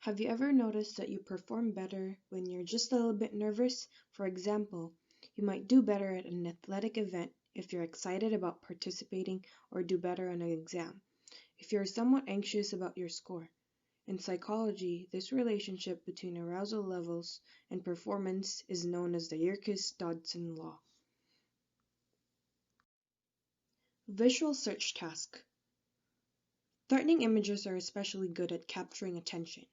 Have you ever noticed that you perform better when you're just a little bit nervous? For example, you might do better at an athletic event if you're excited about participating, or do better on an exam if you're somewhat anxious about your score. In psychology, this relationship between arousal levels and performance is known as the Yerkes-Dodson law. Visual search task. Threatening images are especially good at capturing attention.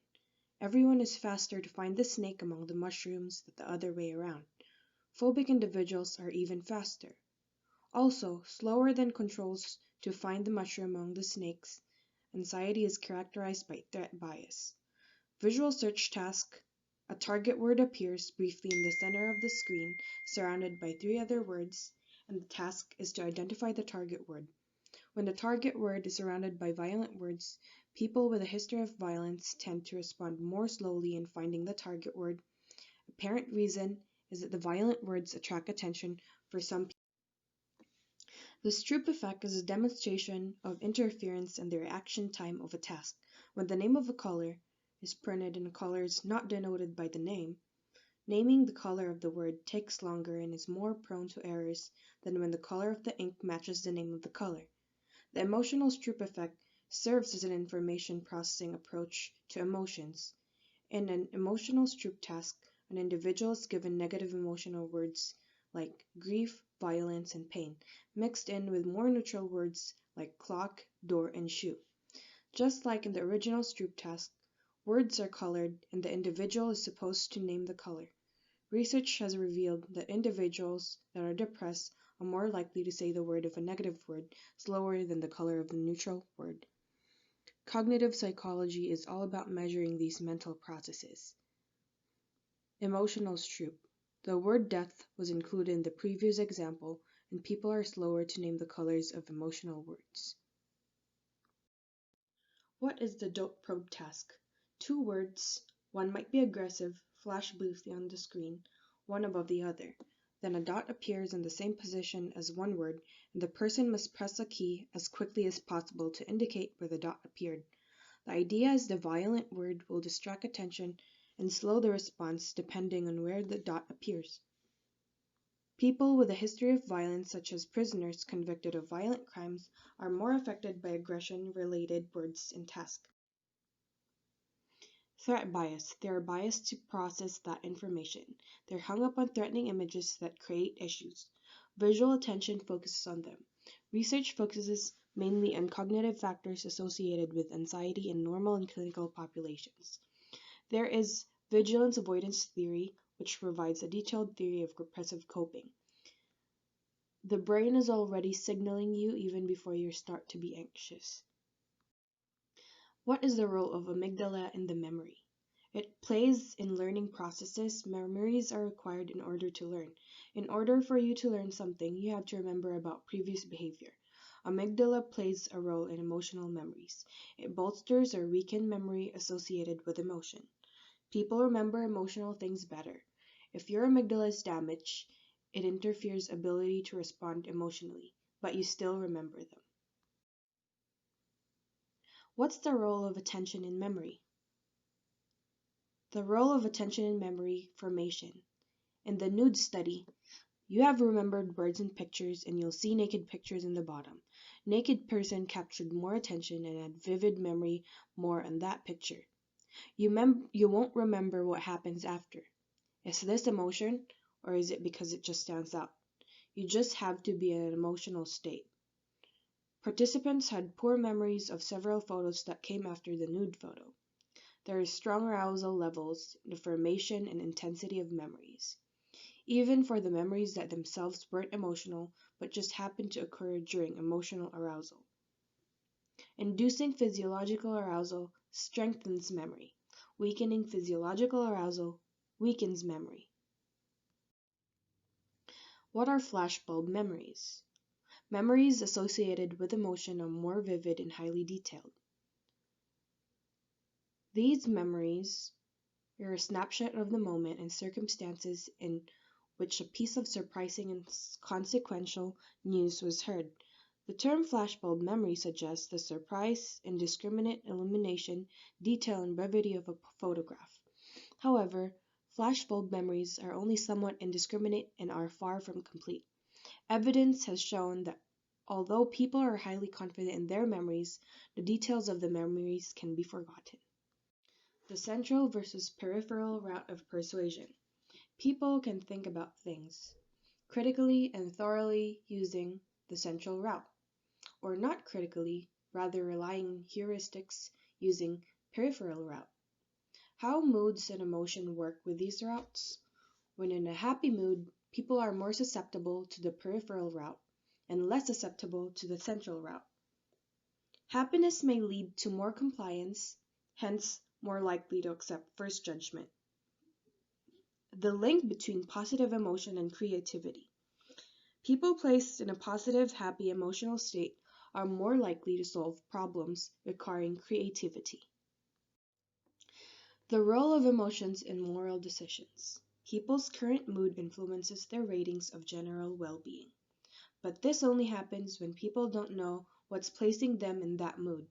Everyone is faster to find the snake among the mushrooms than the other way around. Phobic individuals are even faster. Also, slower than controls to find the mushroom among the snakes. Anxiety is characterized by threat bias. Visual search task. A target word appears briefly in the center of the screen, surrounded by three other words, and the task is to identify the target word. When the target word is surrounded by violent words, people with a history of violence tend to respond more slowly in finding the target word. Apparent reason is that the violent words attract attention for some people. The Stroop effect is a demonstration of interference in the reaction time of a task. When the name of a color is printed in colors not denoted by the name, naming the color of the word takes longer and is more prone to errors than when the color of the ink matches the name of the color. The emotional Stroop effect serves as an information processing approach to emotions. In an emotional Stroop task, an individual is given negative emotional words like grief, violence, and pain, mixed in with more neutral words like clock, door, and shoe. Just like in the original Stroop task, words are colored and the individual is supposed to name the color. Research has revealed that individuals that are depressed are more likely to say the word of a negative word slower than the color of the neutral word. Cognitive psychology is all about measuring these mental processes. Emotional Stroop. The word death was included in the previous example, and people are slower to name the colors of emotional words. What is the dot probe task? Two words, one might be aggressive, flash briefly on the screen, one above the other. Then a dot appears in the same position as one word, and the person must press a key as quickly as possible to indicate where the dot appeared. The idea is the violent word will distract attention and slow the response depending on where the dot appears. People with a history of violence, such as prisoners convicted of violent crimes, are more affected by aggression-related words in task. Threat bias. They are biased to process that information. They're hung up on threatening images that create issues. Visual attention focuses on them. Research focuses mainly on cognitive factors associated with anxiety in normal and clinical populations. There is vigilance avoidance theory, which provides a detailed theory of repressive coping. The brain is already signaling you even before you start to be anxious. What is the role of amygdala in the memory? It plays in learning processes. Memories are required in order to learn. In order for you to learn something, you have to remember about previous behavior. Amygdala plays a role in emotional memories. It bolsters or weakens memory associated with emotion. People remember emotional things better. If your amygdala is damaged, it interferes ability to respond emotionally, but you still remember them. What's the role of attention in memory? The role of attention in memory formation. In the nude study, you have remembered words and pictures, and you'll see naked pictures in the bottom. Naked person captured more attention and had vivid memory more on that picture. You won't remember what happens after. Is this emotion, or is it because it just stands out? You just have to be in an emotional state. Participants had poor memories of several photos that came after the nude photo. There is strong arousal levels in the formation and intensity of memories, even for the memories that themselves weren't emotional but just happened to occur during emotional arousal. Inducing physiological arousal strengthens memory. Weakening physiological arousal weakens memory. What are flashbulb memories? Memories associated with emotion are more vivid and highly detailed. These memories are a snapshot of the moment and circumstances in which a piece of surprising and consequential news was heard. The term flashbulb memory suggests the surprise, indiscriminate illumination, detail, and brevity of a photograph. However, flashbulb memories are only somewhat indiscriminate and are far from complete. Evidence has shown that although people are highly confident in their memories, the details of the memories can be forgotten. The central versus peripheral route of persuasion. People can think about things critically and thoroughly using the central route, or not critically, rather relying heuristics using peripheral route. How moods and emotion work with these routes? When in a happy mood, people are more susceptible to the peripheral route and less susceptible to the central route. Happiness may lead to more compliance, hence more likely to accept first judgment. The link between positive emotion and creativity. People placed in a positive, happy emotional state are more likely to solve problems requiring creativity. The role of emotions in moral decisions. People's current mood influences their ratings of general well-being. But this only happens when people don't know what's placing them in that mood.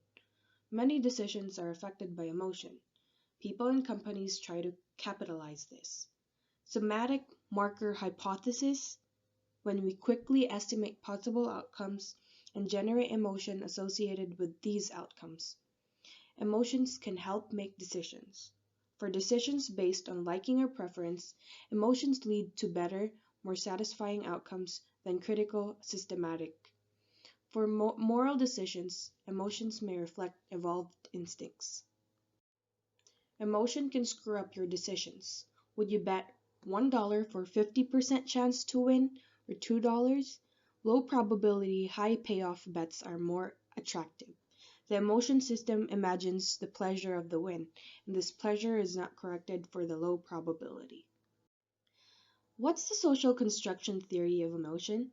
Many decisions are affected by emotion. People and companies try to capitalize this. Somatic marker hypothesis, when we quickly estimate possible outcomes and generate emotion associated with these outcomes. Emotions can help make decisions. For decisions based on liking or preference, emotions lead to better, more satisfying outcomes than critical, systematic. For moral decisions, emotions may reflect evolved instincts. Emotion can screw up your decisions. Would you bet $1 for 50% chance to win or $2? Low probability, high payoff bets are more attractive. The emotion system imagines the pleasure of the win, and this pleasure is not corrected for the low probability. What's the social construction theory of emotion?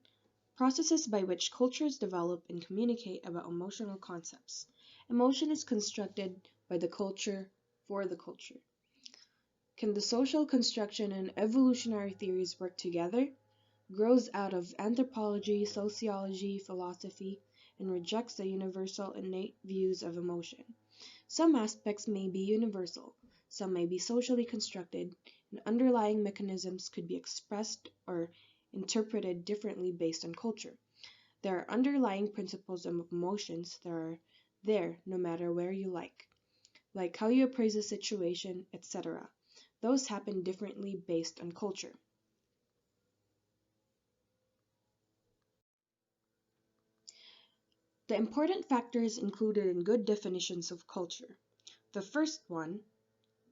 Processes by which cultures develop and communicate about emotional concepts. Emotion is constructed by the culture for the culture. Can the social construction and evolutionary theories work together? Grows out of anthropology, sociology, philosophy, and rejects the universal innate views of emotion. Some aspects may be universal, some may be socially constructed, and underlying mechanisms could be expressed or interpreted differently based on culture. There are underlying principles of emotions that are there no matter where you like how you appraise a situation, etc. Those happen differently based on culture. The important factors included in good definitions of culture. The first one,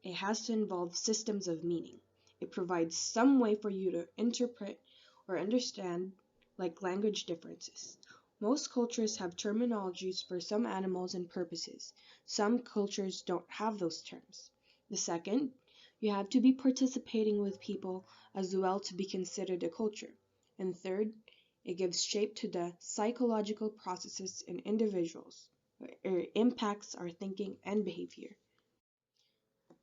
it has to involve systems of meaning. It provides some way for you to interpret or understand, like language differences. Most cultures have terminologies for some animals and purposes. Some cultures don't have those terms. The second, you have to be participating with people as well to be considered a culture. And third, it gives shape to the psychological processes in individuals. It impacts our thinking and behavior.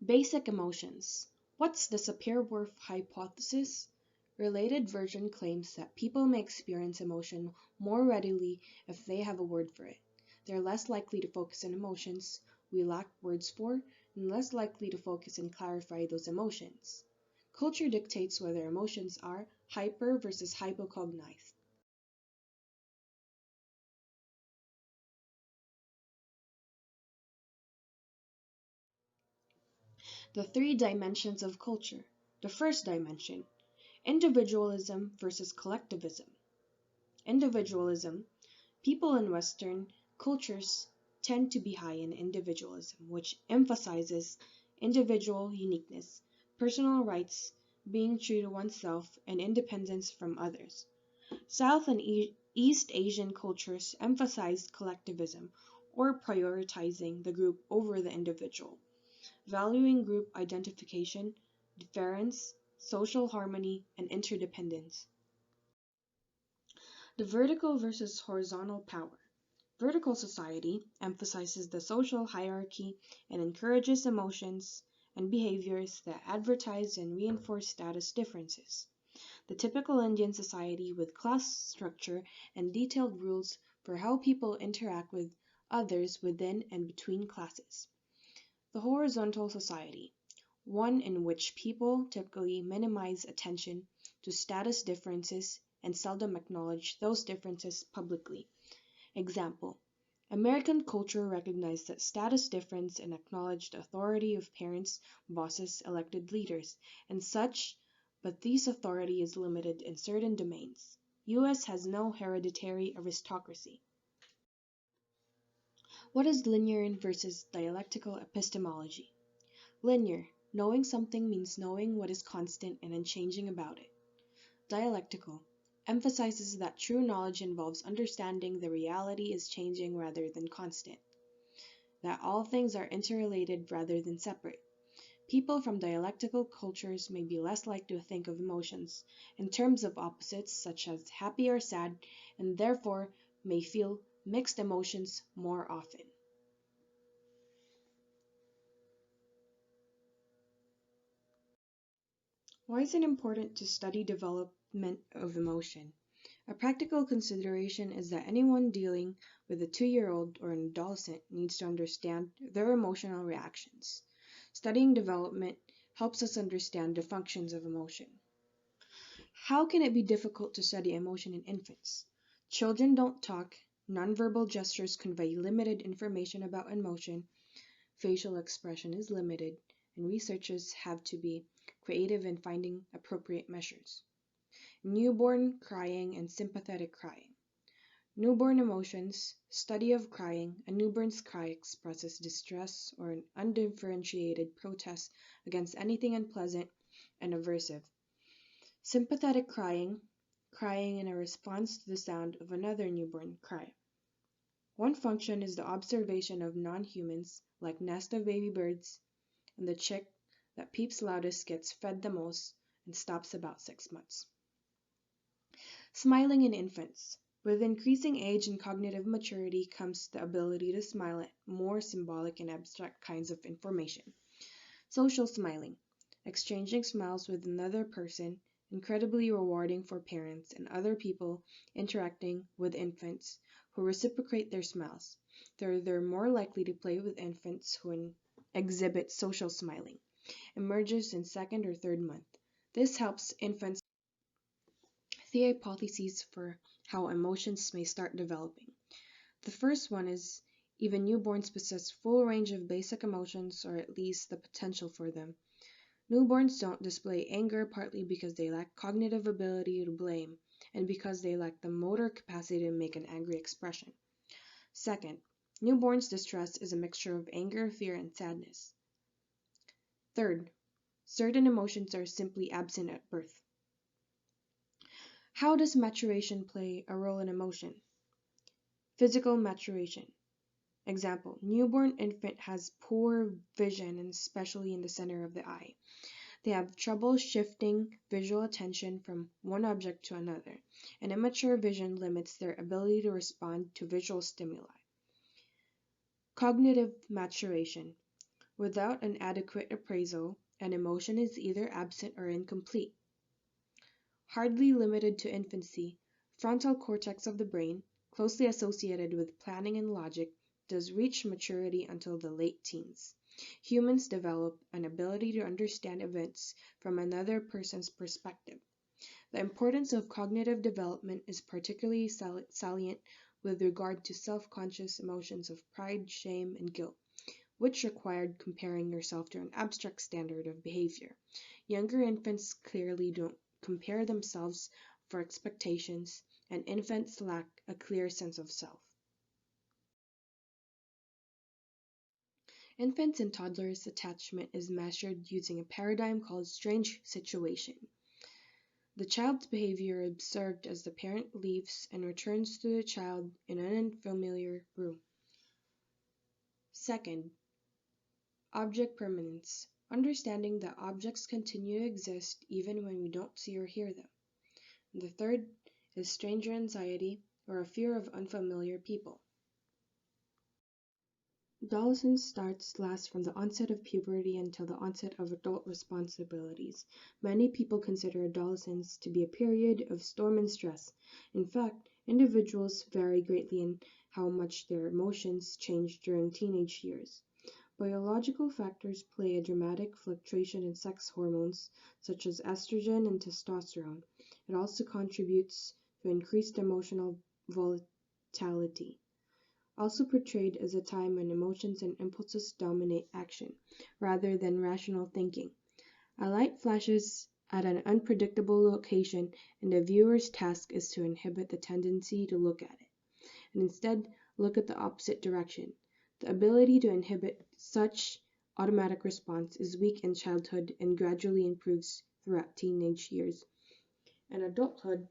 Basic emotions. What's the Sapir-Whorf hypothesis? Related version claims that people may experience emotion more readily if they have a word for it. They're less likely to focus on emotions we lack words for, and less likely to focus and clarify those emotions. Culture dictates whether emotions are hyper versus hypocognized. The three dimensions of culture. The first dimension, individualism versus collectivism. Individualism. People in Western cultures tend to be high in individualism, which emphasizes individual uniqueness, personal rights, being true to oneself, and independence from others. South and East Asian cultures emphasize collectivism, or prioritizing the group over the individual, valuing group identification, deference, social harmony, and interdependence. The vertical versus horizontal power. Vertical society emphasizes the social hierarchy and encourages emotions and behaviors that advertise and reinforce status differences. The typical Indian society with class structure and detailed rules for how people interact with others within and between classes. The horizontal society, one in which people typically minimize attention to status differences and seldom acknowledge those differences publicly. Example: American culture recognized that status difference and acknowledged authority of parents, bosses, elected leaders, and such, but this authority is limited in certain domains. US has no hereditary aristocracy. What is linear versus dialectical epistemology? Linear, knowing something means knowing what is constant and unchanging about it. Dialectical, emphasizes that true knowledge involves understanding the reality is changing rather than constant, that all things are interrelated rather than separate. People from dialectical cultures may be less likely to think of emotions in terms of opposites such as happy or sad, and therefore may feel mixed emotions more often. Why is it important to study development of emotion? A practical consideration is that anyone dealing with a 2-year-old or an adolescent needs to understand their emotional reactions. Studying development helps us understand the functions of emotion. How can it be difficult to study emotion in infants? Children don't talk, nonverbal gestures convey limited information about emotion, facial expression is limited, and researchers have to be creative in finding appropriate measures. Newborn crying and sympathetic crying. Newborn emotions. Study of crying. A newborn's cry expresses distress or an undifferentiated protest against anything unpleasant and aversive. Sympathetic crying. Crying in a response to the sound of another newborn cry. One function is the observation of non-humans, like nest of baby birds, and the chick that peeps loudest gets fed the most and stops about 6 months. Smiling in infants. With increasing age and cognitive maturity comes the ability to smile at more symbolic and abstract kinds of information. Social smiling. Exchanging smiles with another person, incredibly rewarding for parents and other people interacting with infants who reciprocate their smiles. They're more likely to play with infants who exhibit social smiling. Emerges in second or third month. This helps infants the hypotheses for how emotions may start developing. The first one is even newborns possess full range of basic emotions, or at least the potential for them. Newborns don't display anger partly because they lack cognitive ability to blame and because they lack the motor capacity to make an angry expression. Second, newborns' distress is a mixture of anger, fear, and sadness. Third, certain emotions are simply absent at birth. How does maturation play a role in emotion? Physical maturation. Example: newborn infant has poor vision, and especially in the center of the eye. They have trouble shifting visual attention from one object to another, and immature vision limits their ability to respond to visual stimuli. Cognitive maturation. Without an adequate appraisal, an emotion is either absent or incomplete. Hardly limited to infancy, frontal cortex of the brain, closely associated with planning and logic, does reach maturity until the late teens. Humans develop an ability to understand events from another person's perspective. The importance of cognitive development is particularly salient with regard to self-conscious emotions of pride, shame, and guilt, which required comparing yourself to an abstract standard of behavior. Younger infants clearly don't compare themselves for expectations, and infants lack a clear sense of self. Infants and toddlers' attachment is measured using a paradigm called strange situation. The child's behavior observed as the parent leaves and returns to the child in an unfamiliar room. Second, object permanence. Understanding that objects continue to exist even when we don't see or hear them. The third is stranger anxiety, or a fear of unfamiliar people. Adolescence lasts from the onset of puberty until the onset of adult responsibilities. Many people consider adolescence to be a period of storm and stress. In fact, Individuals vary greatly in how much their emotions change during teenage years. Biological factors play a dramatic fluctuation in sex hormones such as estrogen and testosterone. It also contributes to increased emotional volatility, also portrayed as a time when emotions and impulses dominate action, rather than rational thinking. A light flashes at an unpredictable location, and the viewer's task is to inhibit the tendency to look at it, and instead look at the opposite direction. The ability to inhibit such automatic response is weak in childhood and gradually improves throughout teenage years. In adulthood,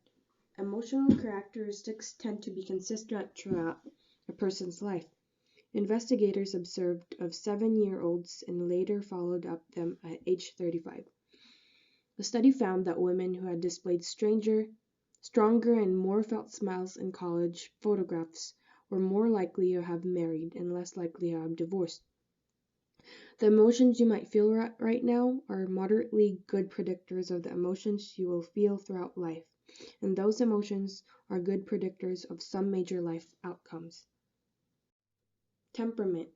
emotional characteristics tend to be consistent throughout a person's life. Investigators observed of 7-year-olds and later followed up them at age 35. The study found that women who had displayed stronger and more felt smiles in college photographs were more likely to have married and less likely to have divorced. The emotions you might feel right now are moderately good predictors of the emotions you will feel throughout life, and those emotions are good predictors of some major life outcomes. Temperament.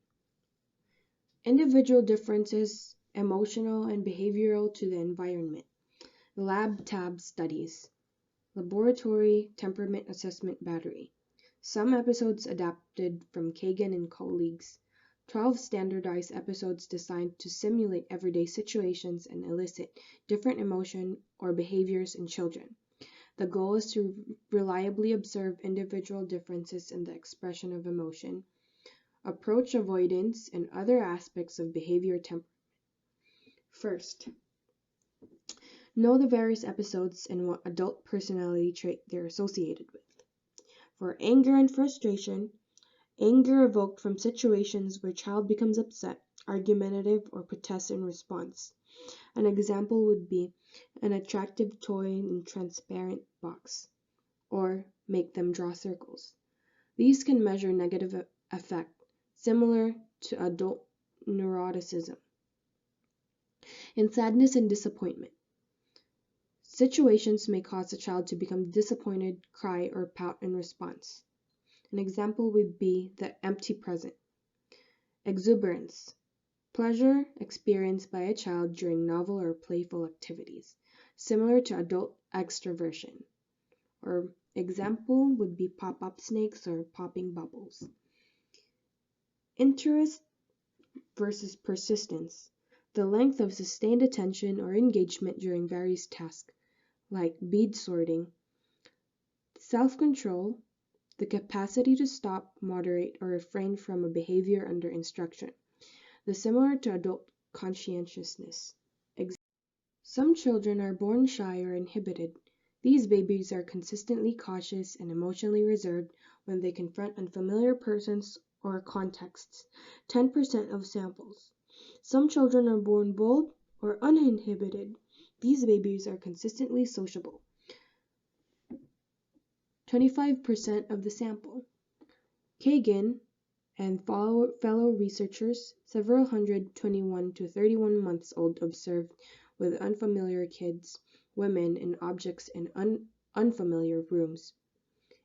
Individual differences, emotional and behavioral to the environment. Lab-TAB studies. Laboratory Temperament Assessment Battery. Some episodes adapted from Kagan and colleagues. 12 standardized episodes designed to simulate everyday situations and elicit different emotion or behaviors in children. The goal is to reliably observe individual differences in the expression of emotion, approach avoidance, and other aspects of behavior temperament. First, know the various episodes and what adult personality trait they're associated with. For anger and frustration, anger evoked from situations where child becomes upset, argumentative, or protests in response. An example would be an attractive toy in transparent box, or make them draw circles. These can measure negative effect, similar to adult neuroticism. In sadness and disappointment, situations may cause a child to become disappointed, cry, or pout in response. An example would be the empty present. Exuberance. Pleasure experienced by a child during novel or playful activities, similar to adult extroversion. Or example would be pop-up snakes or popping bubbles. Interest versus persistence. The length of sustained attention or engagement during various tasks, like bead sorting. Self-control. The capacity to stop, moderate, or refrain from a behavior under instruction. The similar to adult conscientiousness. Some children are born shy or inhibited. These babies are consistently cautious and emotionally reserved when they confront unfamiliar persons or contexts. 10% of samples. Some children are born bold or uninhibited. These babies are consistently sociable. 25% of the sample. Kagan and fellow researchers, several hundred 21 to 31 months old observed with unfamiliar kids, women, and objects in unfamiliar rooms.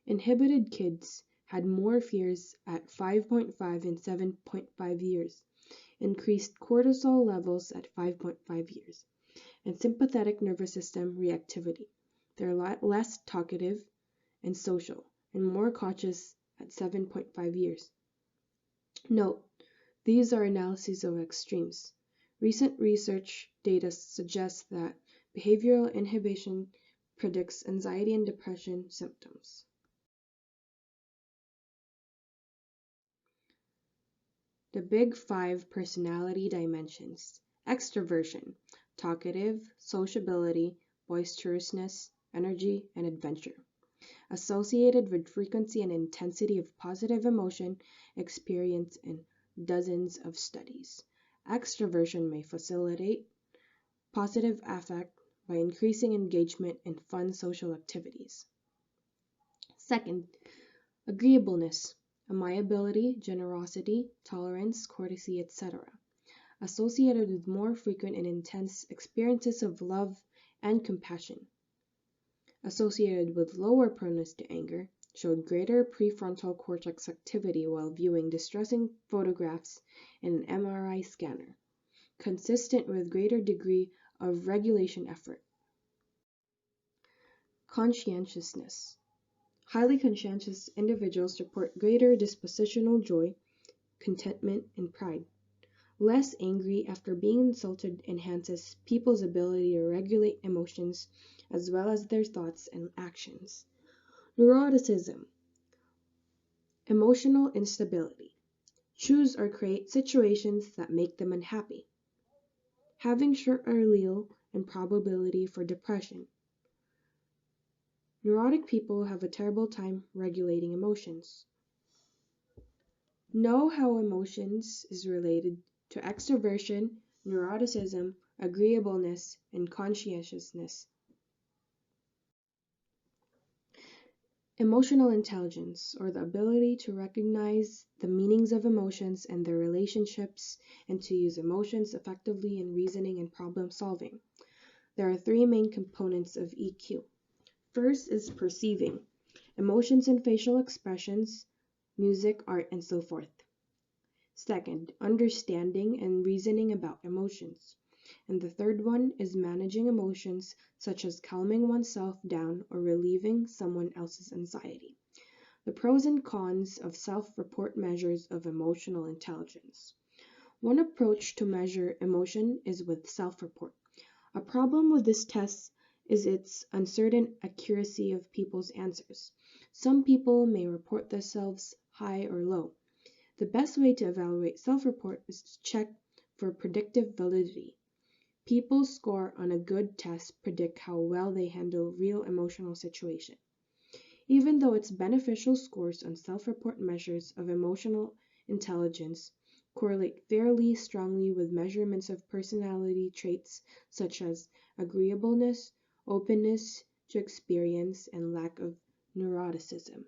Inhibited kids had more fears at 5.5 and 7.5 years, increased cortisol levels at 5.5 years, and sympathetic nervous system reactivity. They're less talkative and social, and more cautious at 7.5 years. Note, these are analyses of extremes. Recent research data suggests that behavioral inhibition predicts anxiety and depression symptoms. The Big Five personality dimensions. Extroversion, talkative, sociability, boisterousness, energy, and adventure. Associated with frequency and intensity of positive emotion experienced in dozens of studies. Extroversion may facilitate positive affect by increasing engagement in fun social activities. Second, agreeableness, amiability, generosity, tolerance, courtesy, etc. Associated with more frequent and intense experiences of love and compassion. Associated with lower proneness to anger, showed greater prefrontal cortex activity while viewing distressing photographs in an MRI scanner, consistent with greater degree of regulation effort. Conscientiousness. Highly conscientious individuals report greater dispositional joy, contentment, and pride. Less angry after being insulted enhances people's ability to regulate emotions as well as their thoughts and actions. Neuroticism. Emotional instability. Choose or create situations that make them unhappy. Having short allele and probability for depression. Neurotic people have a terrible time regulating emotions. Know how emotions is related to extroversion, neuroticism, agreeableness, and conscientiousness. Emotional intelligence, or the ability to recognize the meanings of emotions and their relationships, and to use emotions effectively in reasoning and problem solving. There are three main components of EQ. First is perceiving, emotions and facial expressions, music, art, and so forth. Second, understanding and reasoning about emotions. And the third one is managing emotions, such as calming oneself down or relieving someone else's anxiety. The pros and cons of self-report measures of emotional intelligence. One approach to measure emotion is with self-report. A problem with this test is its uncertain accuracy of people's answers. Some people may report themselves high or low. The best way to evaluate self-report is to check for predictive validity. People's score on a good test predict how well they handle real emotional situations. Even though its beneficial scores on self-report measures of emotional intelligence correlate fairly strongly with measurements of personality traits such as agreeableness, openness to experience, and lack of neuroticism.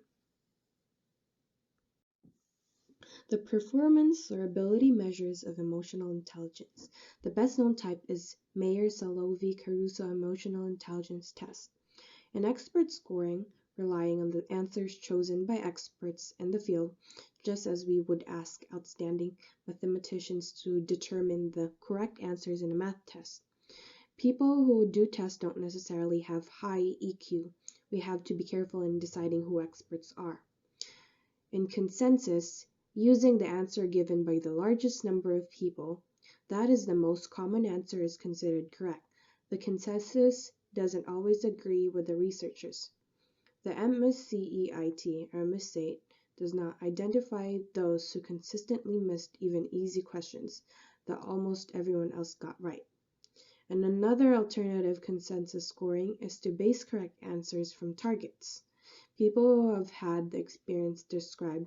The performance or ability measures of emotional intelligence. The best known type is Mayer-Salovey-Caruso Emotional Intelligence Test. An expert scoring, relying on the answers chosen by experts in the field, just as we would ask outstanding mathematicians to determine the correct answers in a math test. People who do tests don't necessarily have high EQ. We have to be careful in deciding who experts are. In consensus, using the answer given by the largest number of people, that is the most common answer is considered correct. The consensus doesn't always agree with the researchers. The MSCEIT or MSATE does not identify those who consistently missed even easy questions that almost everyone else got right. And another alternative consensus scoring is to base correct answers from targets, people who have had the experience described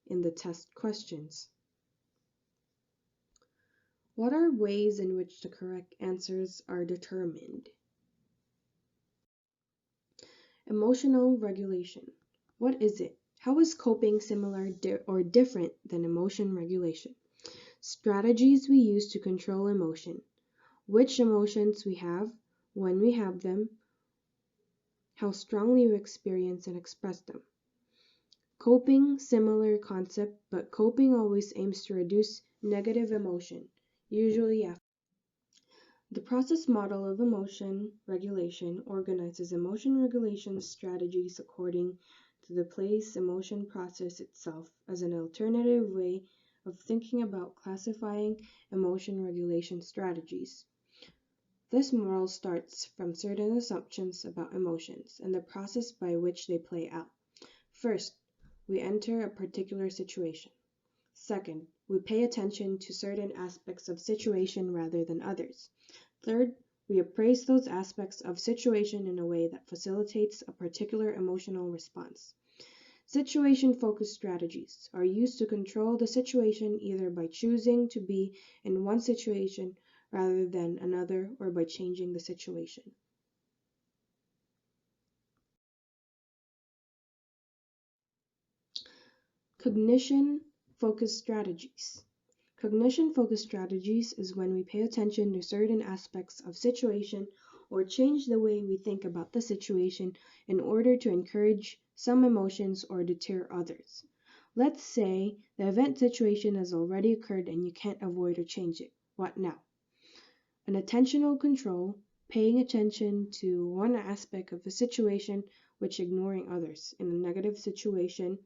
in the test questions. What are ways in which the correct answers are determined? Emotional regulation. What is it? How is coping similar or different than emotion regulation? Strategies we use to control emotion. Which emotions we have, when we have them, how strongly we experience and express them. Coping, similar concept, but coping always aims to reduce negative emotion, usually after. The process model of emotion regulation organizes emotion regulation strategies according to the place emotion process itself as an alternative way of thinking about classifying emotion regulation strategies. This model starts from certain assumptions about emotions and the process by which they play out. First, we enter a particular situation. Second, we pay attention to certain aspects of situation rather than others. Third, we appraise those aspects of situation in a way that facilitates a particular emotional response. Situation-focused strategies are used to control the situation either by choosing to be in one situation rather than another or by changing the situation. Cognition-focused strategies. Cognition-focused strategies is when we pay attention to certain aspects of situation or change the way we think about the situation in order to encourage some emotions or deter others. Let's say the event situation has already occurred and you can't avoid or change it. What now? An attentional control, paying attention to one aspect of a situation which ignoring others. In a negative situation,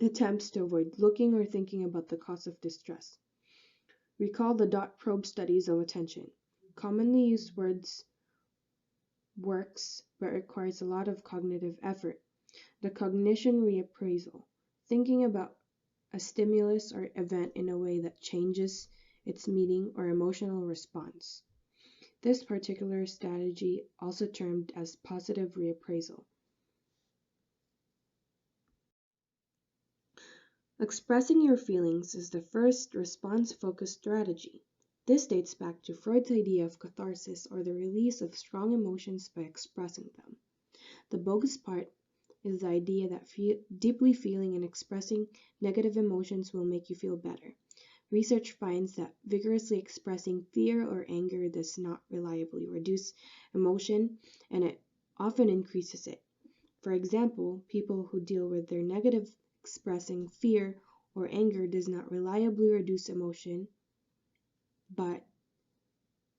attempts to avoid looking or thinking about the cause of distress. Recall the dot probe studies of attention. Commonly used works but requires a lot of cognitive effort. The cognition reappraisal, thinking about a stimulus or event in a way that changes its meaning or emotional response. This particular strategy, also termed as positive reappraisal. Expressing your feelings is the first response-focused strategy. This dates back to Freud's idea of catharsis, or the release of strong emotions by expressing them. The bogus part is the idea that deeply feeling and expressing negative emotions will make you feel better. Research finds that vigorously expressing fear or anger does not reliably reduce emotion, and it often increases it. For example, people who deal with their negative expressing fear or anger does not reliably reduce emotion, but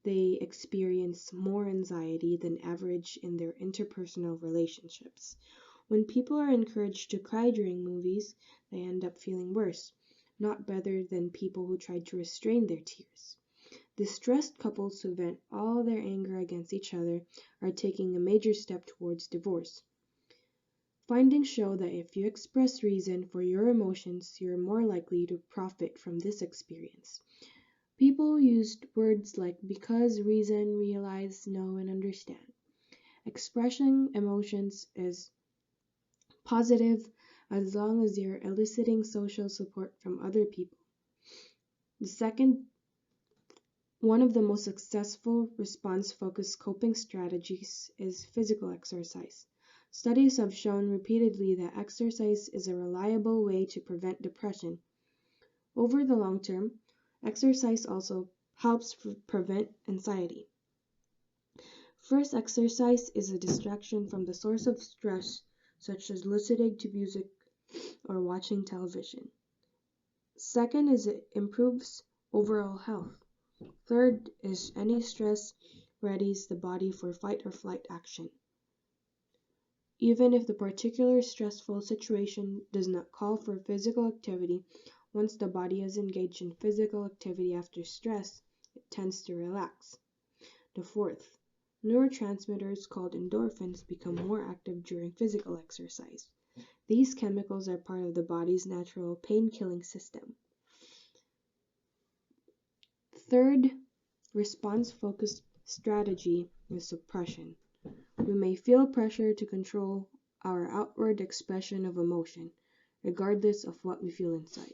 they experience more anxiety than average in their interpersonal relationships. When people are encouraged to cry during movies, they end up feeling worse, not better than people who tried to restrain their tears. Distressed couples who vent all their anger against each other are taking a major step towards divorce. Findings show that if you express reason for your emotions, you're more likely to profit from this experience. People used words like because, reason, realize, know, and understand. Expressing emotions is positive as long as you're eliciting social support from other people. The second, one of the most successful response-focused coping strategies is physical exercise. Studies have shown repeatedly that exercise is a reliable way to prevent depression. Over the long term, exercise also helps prevent anxiety. First, exercise is a distraction from the source of stress, such as listening to music or watching television. Second is it improves overall health. Third is any stress readies the body for fight or flight action. Even if the particular stressful situation does not call for physical activity, once the body is engaged in physical activity after stress, it tends to relax. The fourth, neurotransmitters called endorphins become more active during physical exercise. These chemicals are part of the body's natural pain-killing system. Third, response-focused strategy is suppression. We may feel pressure to control our outward expression of emotion, regardless of what we feel inside.